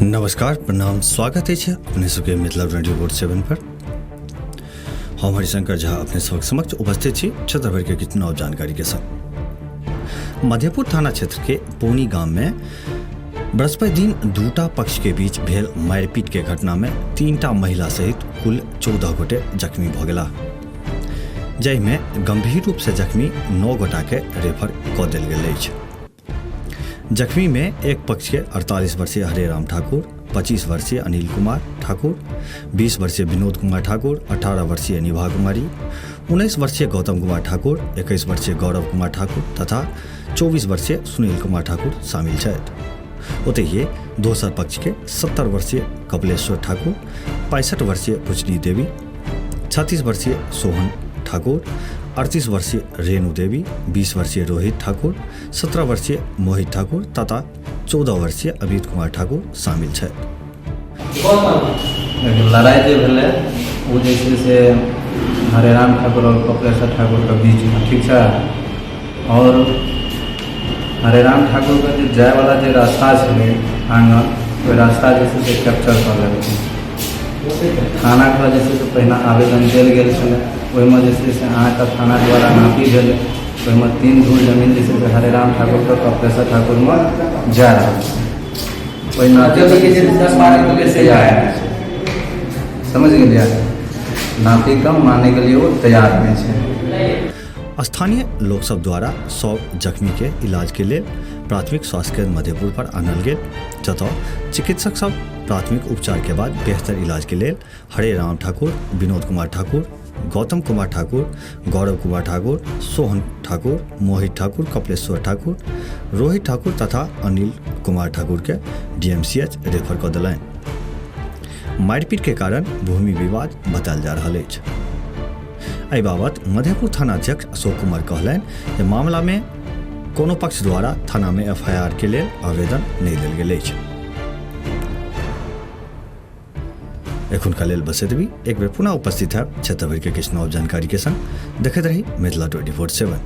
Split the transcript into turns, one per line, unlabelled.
नमस्कार, प्रणाम, स्वागत है अपने सबके मिथिला 24/7 पर। हम हरिशंकर झा अपने सबक समक्ष उपस्थित छी क्षेत्रभर के किछु नव जानकारी के संग। मधेपुर थाना क्षेत्र के पौनी गांव में बृहस्पति दिन दूटा पक्ष के बीच भेल मारपीट के घटना में 3टा महिला सहित कुल 14 गोटे जख्मी भ गेला, जाहि में गंभीर रूप से जख्मी 9 गोटा के रेफर कऽ देल गेल अछि। जख्मी में एक पक्ष के 48 वर्षीय हरेराम ठाकुर, 25 वर्षीय अनिल कुमार ठाकुर, 20 वर्षीय विनोद कुमार ठाकुर, 18 वर्षीय निभा कुमारी, 19 वर्षीय गौतम कुमार ठाकुर, 21 वर्षीय गौरव कुमार ठाकुर तथा 24 वर्षीय सुनील कुमार ठाकुर शामिल छथि। ओतहिए दोसर पक्ष के 70 वर्षीय कपिलेश्वर ठाकुर, 65 वर्षीय पुजनी देवी, 36 वर्षीय सोहन ठाकुर, 38 वर्षीय रेणु देवी, 20 वर्षीय रोहित ठाकुर, 17 वर्षीय मोहित ठाकुर तथा 14 वर्षीय अभित कुमार ठाकुर शामिल छथि।
लड़ाई जो भेलै वो जैसे से हरेराम ठाकुर और कपिलेश्वर ठाकुर के बीच में, ठीक है। और हरेराम ठाकुर का जो जाए वाला जो रास्ता है आंगन, वो रास्ता जैसे से कैप्चर कर लेलकै। थाना के जैसे से पहिने आवेदन देल गेल छलै, ओहिमे जैसे से अहाँके थाना द्वारा नापी भेल, ओहिमे 3 धूर जमीन जैसे से हरेराम ठाकुर के कपिलेश्वर ठाकुर में जा रहल छै। ओहि नापी के तैयार समझ गेलियै, नापी कम माने के लिए वो तैयार नहीं है।
स्थानीय लोक सब द्वारा 100 जख्मी के इलाज के लिए प्राथमिक स्वास्थ्य केंद्र मधेपुर पर आनल गेल, जतऽ चिकित्सक सब प्राथमिक उपचार के बाद बेहतर इलाज के लिए हरेराम ठाकुर, विनोद कुमार ठाकुर, गौतम कुमार ठाकुर, गौरव कुमार ठाकुर, सोहन ठाकुर, मोहित ठाकुर, कपिलेश्वर ठाकुर, रोहित ठाकुर तथा अनिल कुमार ठाकुर के DMCH रेफर कऽ देलनि। मारपीट के कारण भूमि विवाद बतायल जा रहल अछि। एहि बाबत मधेपुर थानाध्यक्ष अशोक कुमार कहलनि जे मामला में कोनो पक्ष द्वारा थाना में FIR के लिए आवेदन नहीं देल गेल अछि। एखुनका लेल बस एतबी। एक बेर पुनः उपस्थित है क्षेत्रभर के किछु नव जानकारी के संग। देखैत रही मिथिला 24/7।